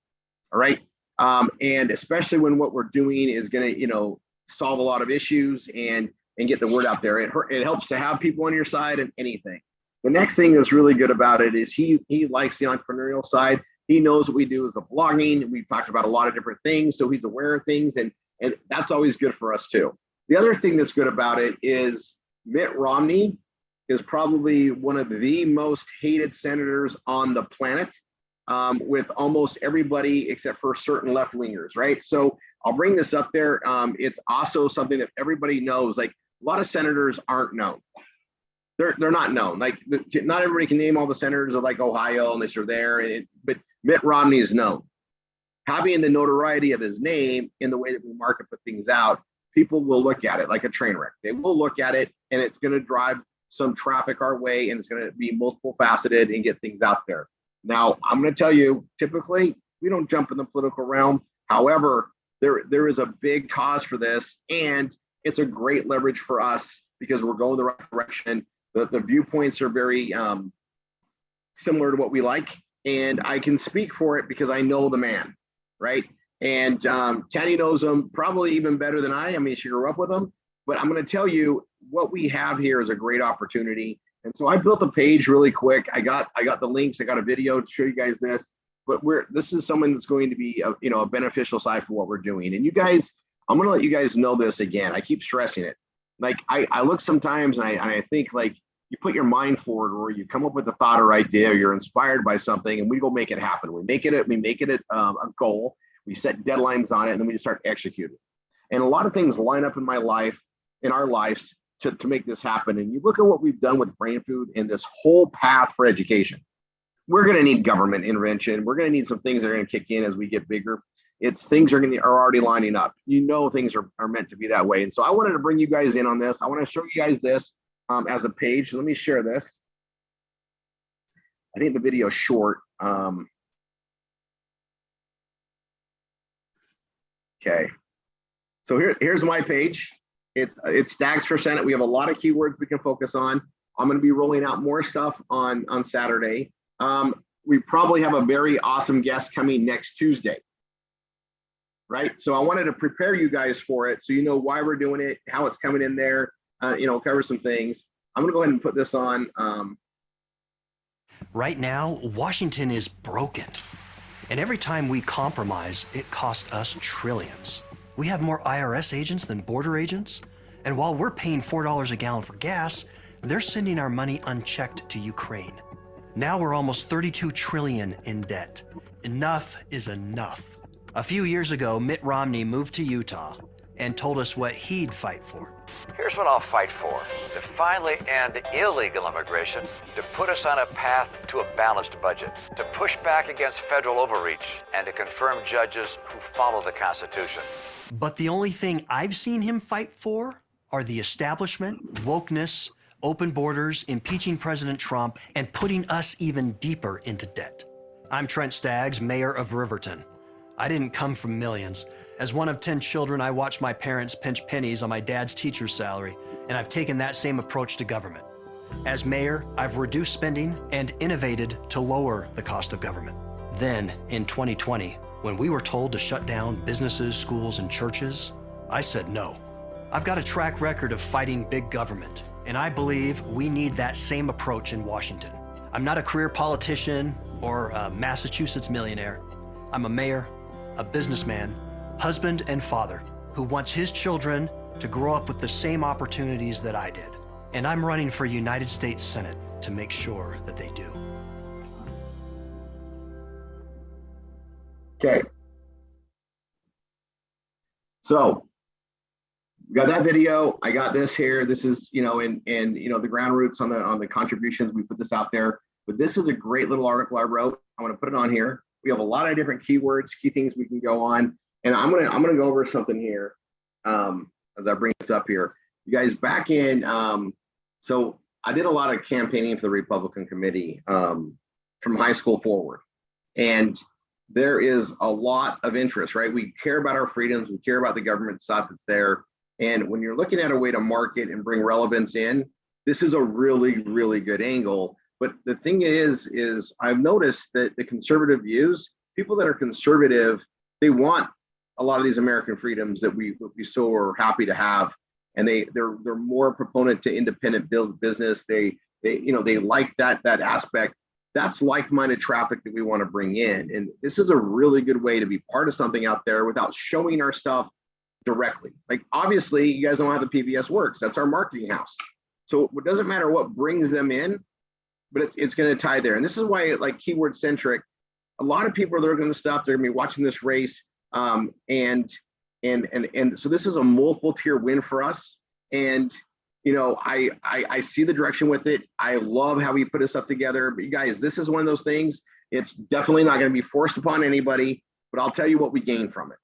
All right. And especially when what we're doing is going to, solve a lot of issues and get the word out there. It helps to have people on your side in anything. The next thing that's really good about it is he likes the entrepreneurial side. He knows what we do is the blogging. We've talked about a lot of different things, so he's aware of things, and that's always good for us too. The other thing that's good about it is Mitt Romney is probably one of the most hated senators on the planet, with almost everybody except for certain left-wingers, right? So I'll bring this up there. It's also something that everybody knows. Like, a lot of senators aren't known. They're not known. Like, not everybody can name all the senators of like Ohio and they're there, but Mitt Romney is known. Having the notoriety of his name in the way that we market, put things out, people will look at it like a train wreck. They will look at it, and it's going to drive some traffic our way, and it's going to be multiple faceted and get things out there. Now, I'm going to tell you, typically, we don't jump in the political realm. However, there is a big cause for this, and it's a great leverage for us because we're going the right direction. The viewpoints are very similar to what we like, and I can speak for it because I know the man, right? And Tanny knows him probably even better than I. I mean, she grew up with him, but I'm going to tell you what we have here is a great opportunity. And so I built a page really quick. I got the links. I got a video to show you guys this. But this is someone that's going to be a beneficial side for what we're doing. And you guys, I'm going to let you guys know this again. I keep stressing it. Like, I look sometimes and I think, like, you put your mind forward, or you come up with a thought or idea, or you're inspired by something, and we go make it happen. We make it a goal. We set deadlines on it, and then we just start executing. And a lot of things line up in my life, in our lives, to make this happen. And you look at what we've done with brain food and this whole path for education. We're going to need government intervention. We're going to need some things that are going to kick in as we get bigger. It's things are already lining up. You know, things are meant to be that way. And so I wanted to bring you guys in on this. I want to show you guys this as a page. Let me share this. I think the video is short. Okay. So here's my page. It's Stags for Senate. We have a lot of keywords we can focus on. I'm going to be rolling out more stuff on Saturday. We probably have a very awesome guest coming next Tuesday. Right. So I wanted to prepare you guys for it so you know why we're doing it, how it's coming in there, cover some things. I'm going to go ahead and put this on. Right now, Washington is broken. And every time we compromise, it costs us trillions. We have more IRS agents than border agents. And while we're paying $4 a gallon for gas, they're sending our money unchecked to Ukraine. Now we're almost 32 trillion in debt. Enough is enough. A few years ago, Mitt Romney moved to Utah and told us what he'd fight for. Here's what I'll fight for: to finally end illegal immigration, to put us on a path to a balanced budget, to push back against federal overreach, and to confirm judges who follow the Constitution. But the only thing I've seen him fight for are the establishment, wokeness, open borders, impeaching President Trump, and putting us even deeper into debt. I'm Trent Staggs, mayor of Riverton. I didn't come from millions. As one of 10 children, I watched my parents pinch pennies on my dad's teacher's salary, and I've taken that same approach to government. As mayor, I've reduced spending and innovated to lower the cost of government. Then, in 2020, when we were told to shut down businesses, schools, and churches, I said no. I've got a track record of fighting big government, and I believe we need that same approach in Washington. I'm not a career politician or a Massachusetts millionaire. I'm a mayor, a businessman, husband and father who wants his children to grow up with the same opportunities that I did. And I'm running for United States Senate to make sure that they do. Okay. So we got that video. I got this here. This is, the ground roots on the contributions. We put this out there, but this is a great little article I wrote. I want to put it on here. We have a lot of different keywords, key things we can go on. And I'm gonna go over something here as I bring this up here. You guys, back in, so I did a lot of campaigning for the Republican committee from high school forward. And there is a lot of interest, right? We care about our freedoms, we care about the government stuff that's there. And when you're looking at a way to market and bring relevance in, this is a really, really good angle. But the thing is I've noticed that the conservative views, people that are conservative, they want a lot of these American freedoms that we so are happy to have, and they're more proponent to independent business. They like that aspect. That's like-minded traffic that we want to bring in, and this is a really good way to be part of something out there without showing our stuff directly. Like, obviously, you guys know how the PBS works. That's our marketing house. So it doesn't matter what brings them in, but it's going to tie there. And this is why, like, keyword centric. A lot of people are looking at this stuff. They're going to be watching this race. And so this is a multiple tier win for us. And, I see the direction with it. I love how we put this stuff together, but you guys, this is one of those things. It's definitely not going to be forced upon anybody, but I'll tell you what we gain from it.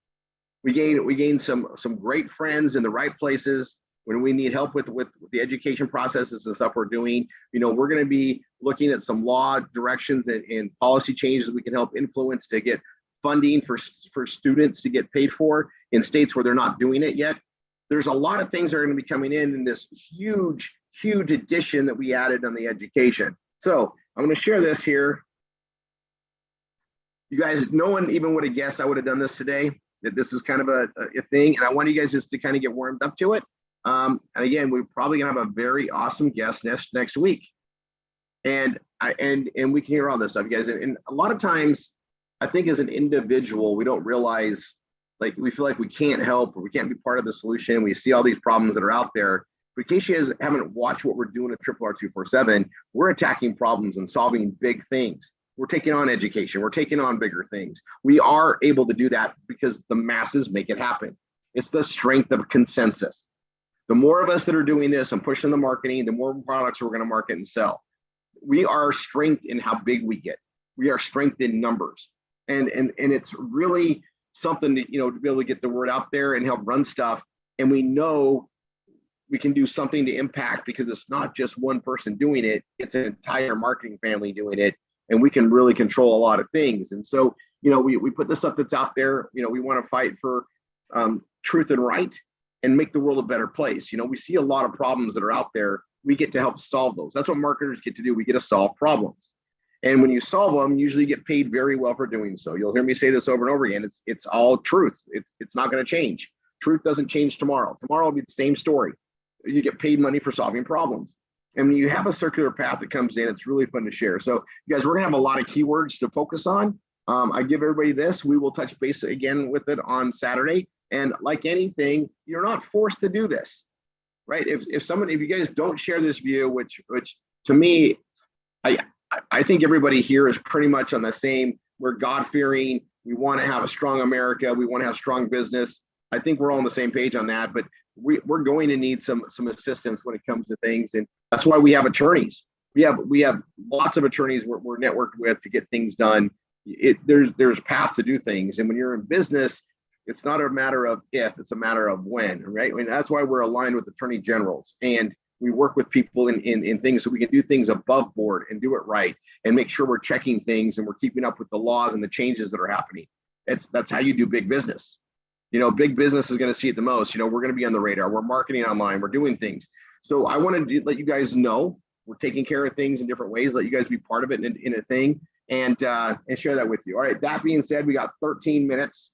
We gain some great friends in the right places when we need help with the education processes and stuff we're doing. We're going to be looking at some law directions and policy changes we can help influence to get funding for students to get paid for in states where they're not doing it yet. There's a lot of things that are going to be coming in this huge addition that we added on the education. So I'm going to share this here. You guys, no one even would have guessed I would have done this today, that this is kind of a thing. And I want you guys just to kind of get warmed up to it. And again, we're probably going to have a very awesome guest next week. And we can hear all this stuff, you guys. And a lot of times, I think as an individual, we don't realize, like, we feel like we can't help or we can't be part of the solution. We see all these problems that are out there. But in case you guys haven't watched what we're doing at RRR247, we're attacking problems and solving big things. We're taking on education. We're taking on bigger things. We are able to do that because the masses make it happen. It's the strength of consensus. The more of us that are doing this and pushing the marketing, the more products we're going to market and sell. We are strength in how big we get. We are strength in numbers. And it's really something that, to be able to get the word out there and help run stuff. And we know we can do something to impact, because it's not just one person doing it, it's an entire marketing family doing it. And we can really control a lot of things. And so, we put the stuff that's out there. We want to fight for truth and right and make the world a better place. We see a lot of problems that are out there. We get to help solve those. That's what marketers get to do. We get to solve problems. And when you solve them, usually you get paid very well for doing so. You'll hear me say this over and over again. It's all truth. It's not going to change. Truth doesn't change tomorrow. Tomorrow will be the same story. You get paid money for solving problems. And when you have a circular path that comes in, it's really fun to share. So you guys, we're gonna have a lot of keywords to focus on. I give everybody this. We will touch base again with it on Saturday. And like anything, you're not forced to do this, right? If you guys don't share this view, which to me, I think everybody here is pretty much on the same. We're God-fearing. We want to have a strong America. We want to have strong business. I think we're all on the same page on that, but we're going to need some assistance when it comes to things. And that's why we have attorneys. We have lots of attorneys we're networked with to get things done. There's paths to do things. And when you're in business, it's not a matter of if, it's a matter of when, right? I mean, that's why we're aligned with attorney generals. And we work with people in things so we can do things above board and do it right and make sure we're checking things and we're keeping up with the laws and the changes that are happening. That's how you do big business. Big business is going to see it the most. We're going to be on the radar. We're marketing online. We're doing things. So I want to let you guys know we're taking care of things in different ways. Let you guys be part of it in a thing and share that with you. All right. That being said, we got 13 minutes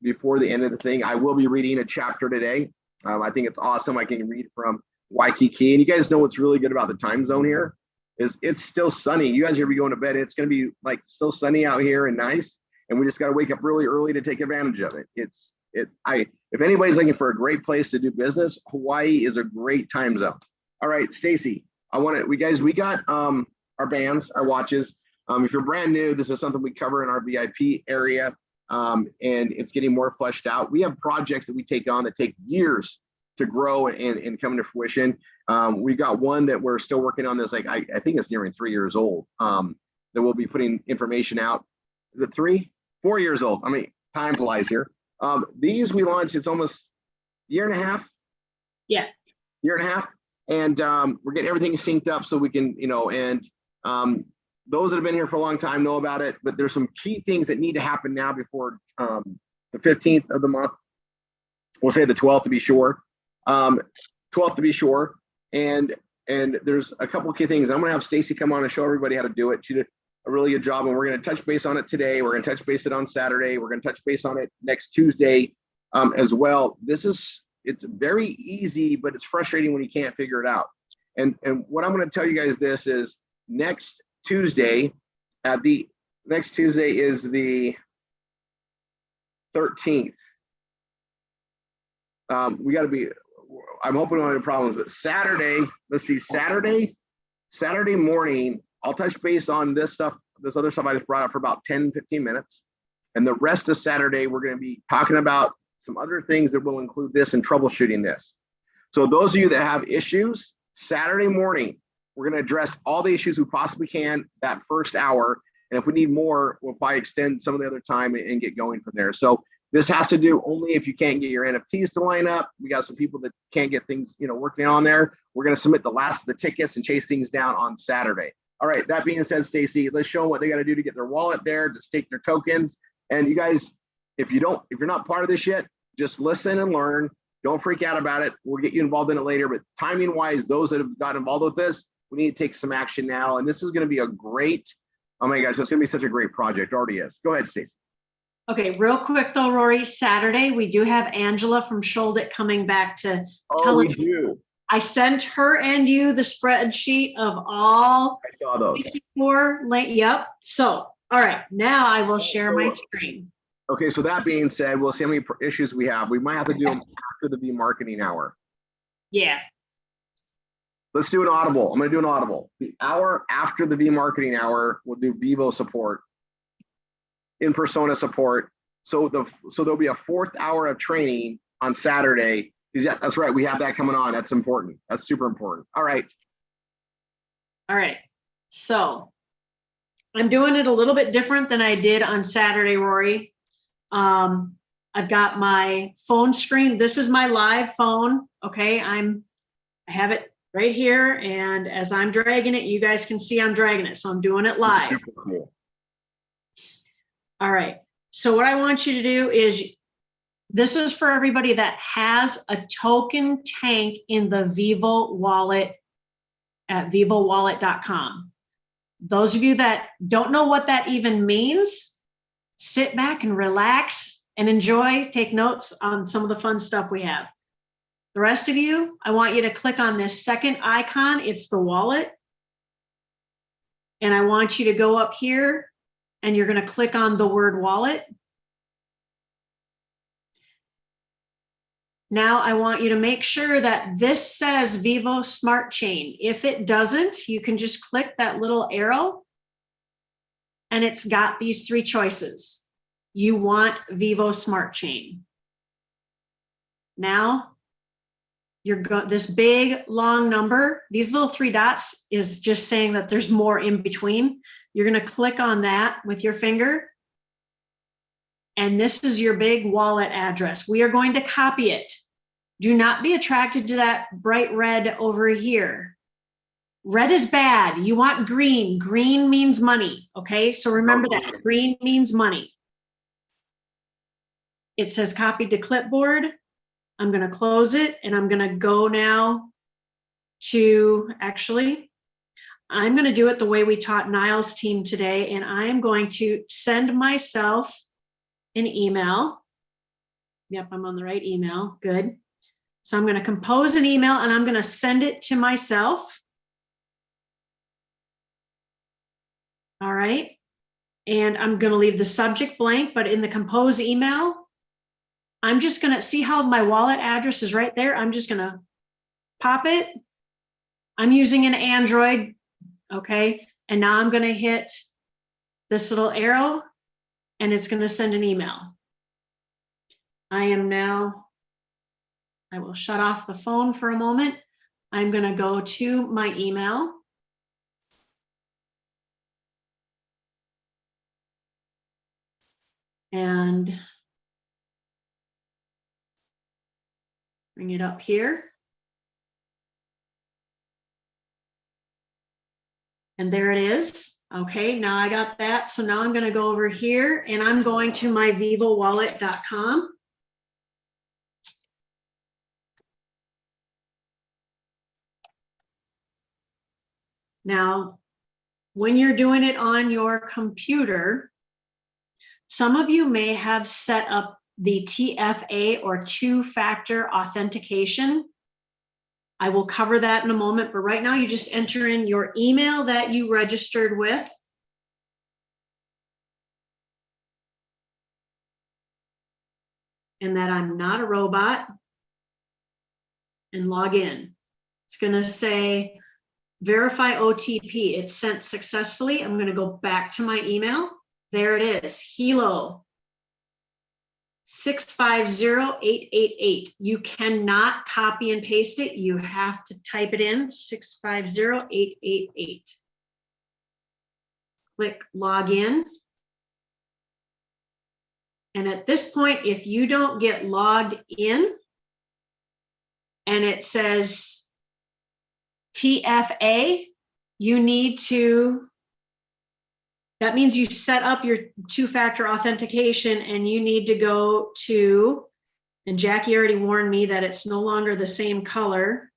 before the end of the thing. I will be reading a chapter today. I think it's awesome. I can read from Waikiki. And you guys know what's really good about the time zone here is it's still sunny. You guys are going to be going to bed. It's going to be like still sunny out here and nice. And we just got to wake up really early to take advantage of it. If anybody's looking for a great place to do business, Hawaii is a great time zone. All right, Stacy, we got our bands, our watches. If you're brand new, this is something we cover in our VIP area. And it's getting more fleshed out. We have projects that we take on that take years to grow and come to fruition. We've got one that we're still working on this, I think it's nearing 3 years old, that we'll be putting information out. Is it 4 years old? I mean, time flies here. These we launched, it's almost a year and a half. Yeah. Year and a half. And we're getting everything synced up so we can, those that have been here for a long time know about it, but there's some key things that need to happen now before the 15th of the month. We'll say the 12th to be sure. 12th to be sure. And there's a couple of key things. I'm going to have Stacy come on and show everybody how to do it. She did a really good job, and we're going to touch base on it today. We're going to touch base it on Saturday. We're going to touch base on it next Tuesday as well. It's very easy, but it's frustrating when you can't figure it out. And what I'm going to tell you guys this is next Tuesday is the 13th. We got to be, I'm hoping we don't have any problems, but Saturday, let's see, Saturday morning, I'll touch base on this other stuff I just brought up for about 10, 15 minutes. And the rest of Saturday, we're going to be talking about some other things that will include this and troubleshooting this. So those of you that have issues, Saturday morning, we're going to address all the issues we possibly can that first hour. And if we need more, we'll probably extend some of the other time and get going from there. So this has to do only if you can't get your NFTs to line up. We got some people that can't get things, working on there. We're going to submit the last of the tickets and chase things down on Saturday. All right. That being said, Stacy, let's show them what they got to do to get their wallet there, to stake their tokens. And you guys, if you're not part of this yet, just listen and learn. Don't freak out about it. We'll get you involved in it later. But timing wise, those that have gotten involved with this, we need to take some action now. And this is going to be a great, oh my gosh, it's going to be such a great project. Already is. Go ahead, Stacy. Okay, real quick though, Rory, Saturday, we do have Angela from Sholdit coming back to tell us. We do. I sent her and you the spreadsheet of all. I saw those. 54. Yep. So, all right, now I will share my screen. Okay, so that being said, we'll see how many issues we have. We might have to do them after the marketing hour. Yeah. Let's do an audible. I'm going to do an audible. The hour after the marketing hour, we'll do Vivo support, in persona support. So there'll be a 4th hour of training on Saturday Yeah, that's right. We have that coming on. That's important. That's super important. All right. All right. So I'm doing it a little bit different than I did on Saturday, Rory. I've got my phone screen. This is my live phone. Okay. I have it right here. And as I'm dragging it, you guys can see I'm dragging it. So I'm doing it live. Super cool. All right. So what I want you to do is, this is for everybody that has a token tank in the Vivo wallet at vivowallet.com. Those of you that don't know what that even means, sit back and relax and enjoy, take notes on some of the fun stuff we have. The rest of you, I want you to click on this second icon. It's the wallet. And I want you to go up here and you're going to click on the word wallet. Now I want you to make sure that this says Vivo Smart Chain. If it doesn't, you can just click that little arrow and it's got these three choices. You want Vivo Smart Chain. Now this big long number, these little three dots is just saying that there's more in between. You're going to click on that with your finger. And this is your big wallet address. We are going to copy it. Do not be attracted to that bright red over here. Red is bad. You want green. Green means money. Okay, so remember that. Green means money. It says copied to clipboard. I'm going to close it and I'm going to go now to, actually, I'm going to do it the way we taught Niall's team today, and I'm going to send myself an email. Yep, I'm on the right email. Good. So I'm going to compose an email and I'm going to send it to myself. All right. And I'm going to leave the subject blank, but in the compose email, I'm just going to see how my wallet address is right there. I'm just going to pop it. I'm using an Android. Okay. And now I'm going to hit this little arrow and it's going to send an email. I will shut off the phone for a moment. I'm going to go to my email. And bring it up here. And there it is. Okay, now I got that. So now I'm going to go over here and I'm going to my vivowallet.com. Now, when you're doing it on your computer, some of you may have set up the TFA or two-factor authentication. I will cover that in a moment, but right now you just enter in your email that you registered with. And that I'm not a robot. And log in. It's going to say verify OTP. It's sent successfully. I'm going to go back to my email. There it is. Hilo 650888. You cannot copy and paste it. You have to type it in 650888. Click log in. And at this point, if you don't get logged in and it says TFA, you need to, that means you set up your two-factor authentication and you need to go to, and Jackie already warned me that it's no longer the same color.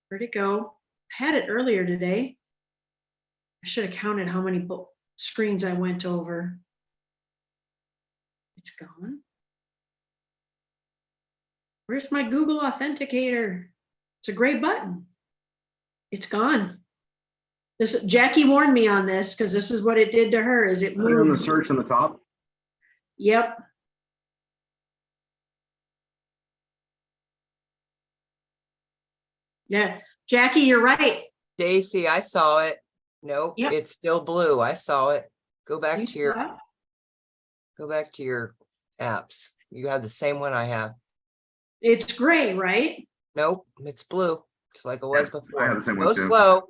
Where'd it go? I had it earlier today. I should have counted how many screens I went over. It's gone. Where's my Google Authenticator? It's a gray button. It's gone. Jackie warned me on this because this is what it did to her. Is it moved? On the search on the top? Yep. Yeah, Jackie, you're right. Daisy, I saw it. Nope, Yep. it's still blue. I saw it. Go back You to your, saw it? go back to your apps. You have the same one I have. It's gray, right? Nope, it's blue, just like it was I before. have the same Go one too. slow.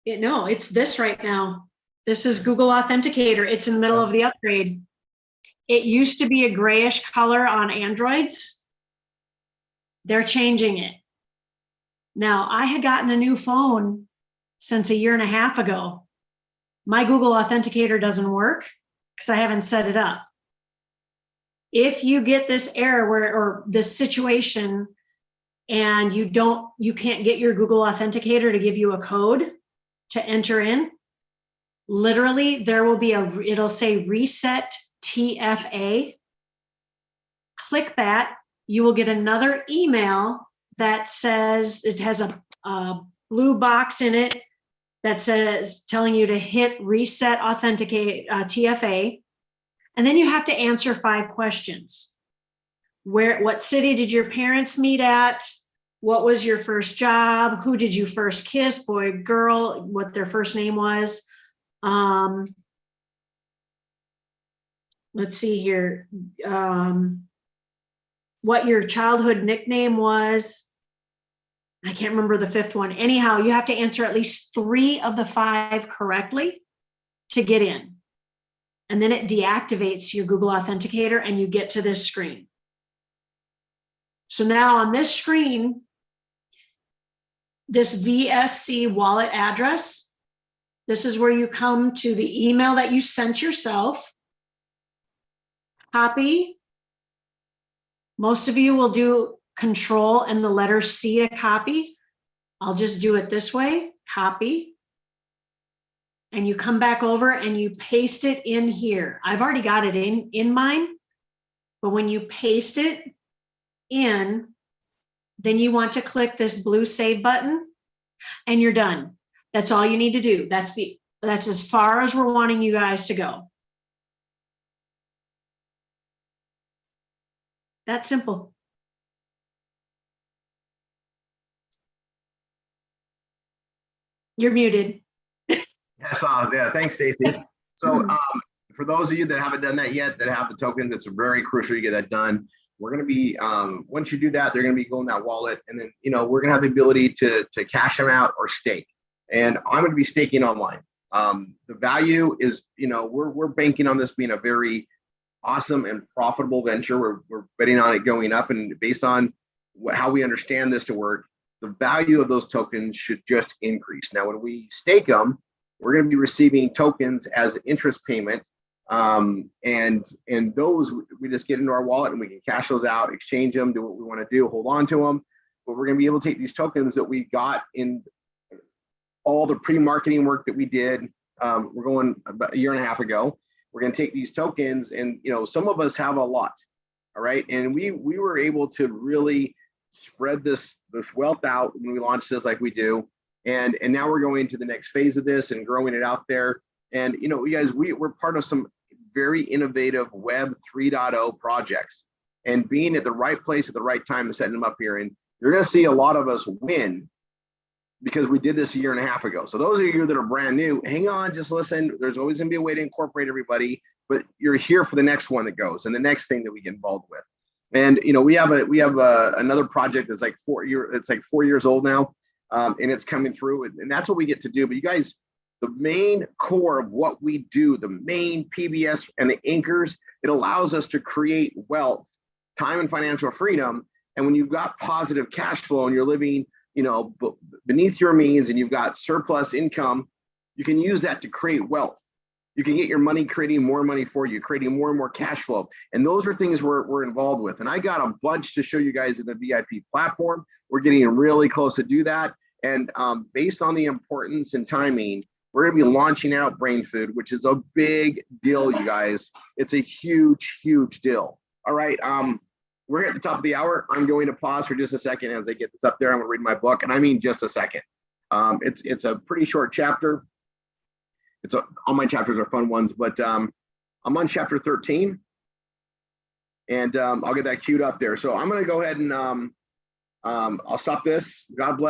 No, it's this right now. This is Google Authenticator. It's in the middle of the upgrade. It used to be a grayish color on Androids. They're changing it. Now, I had gotten a new phone since a year and a half ago. My Google Authenticator doesn't work because I haven't set it up. If you get this error or this situation and you can't get your Google Authenticator to give you a code to enter in, literally there will be it'll say reset TFA. Click that. You will get another email that says, it has a blue box in it that says, telling you to hit reset authenticate TFA. And then you have to answer 5 questions. What city did your parents meet at? What was your first job? Who did you first kiss, boy, girl, what their first name was? Let's see here. What your childhood nickname was. I can't remember the 5th one. Anyhow, you have to answer at least 3 of the 5 correctly to get in. And then it deactivates your Google Authenticator and you get to this screen. So now on this screen, this VSC wallet address, this is where you come to the email that you sent yourself. Copy. Most of you will do Control and the letter C to copy. I'll just do it this way, copy. And you come back over and you paste it in here. I've already got it in mine, but when you paste it in, then you want to click this blue save button and you're done. That's all you need to do. That's as far as we're wanting you guys to go. That's simple. You're muted. Yeah, thanks, Stacy. So for those of you that haven't done that yet, that have the tokens, it's very crucial you get that done. We're going to be, once you do that, they're going to be going that wallet. And then, we're going to have the ability to cash them out or stake. And I'm going to be staking online. The value is, we're banking on this being a very awesome and profitable venture. We're betting on it going up, and based on how we understand this to work, the value of those tokens should just increase. Now, when we stake them, we're going to be receiving tokens as interest payment. And those we just get into our wallet and we can cash those out, exchange them, do what we want to do, hold on to them. But we're going to be able to take these tokens that we got in all the pre-marketing work that we did. We're going about a year and a half ago. We're going to take these tokens, and some of us have a lot, all right. And we were able to really spread this wealth out when we launched this, like we do. And now we're going to the next phase of this and growing it out there. And you guys, we're part of some very innovative Web 3.0 projects, and being at the right place at the right time and setting them up here. And you're going to see a lot of us win because we did this a year and a half ago. So those of you that are brand new, hang on, just listen. There's always going to be a way to incorporate everybody, but you're here for the next one that goes and the next thing that we get involved with. And we have another project that's like 4 years old now, and it's coming through, and that's what we get to do. But you guys, the main core of what we do, the main PBS and the anchors, it allows us to create wealth, time, and financial freedom. And when you've got positive cash flow and you're living, beneath your means, and you've got surplus income, you can use that to create wealth. You can get your money creating more money for you, creating more and more cash flow. And those are things we're involved with. And I got a bunch to show you guys in the VIP platform. We're getting really close to do that. And based on the importance and timing, we're going to be launching out Brain Food, which is a big deal, you guys. It's a huge, huge deal. All right. We're at the top of the hour. I'm going to pause for just a second as I get this up there. I'm going to read my book, and I mean just a second. It's a pretty short chapter. All my chapters are fun ones, but I'm on chapter 13, and I'll get that queued up there. So I'm going to go ahead and I'll stop this. God bless.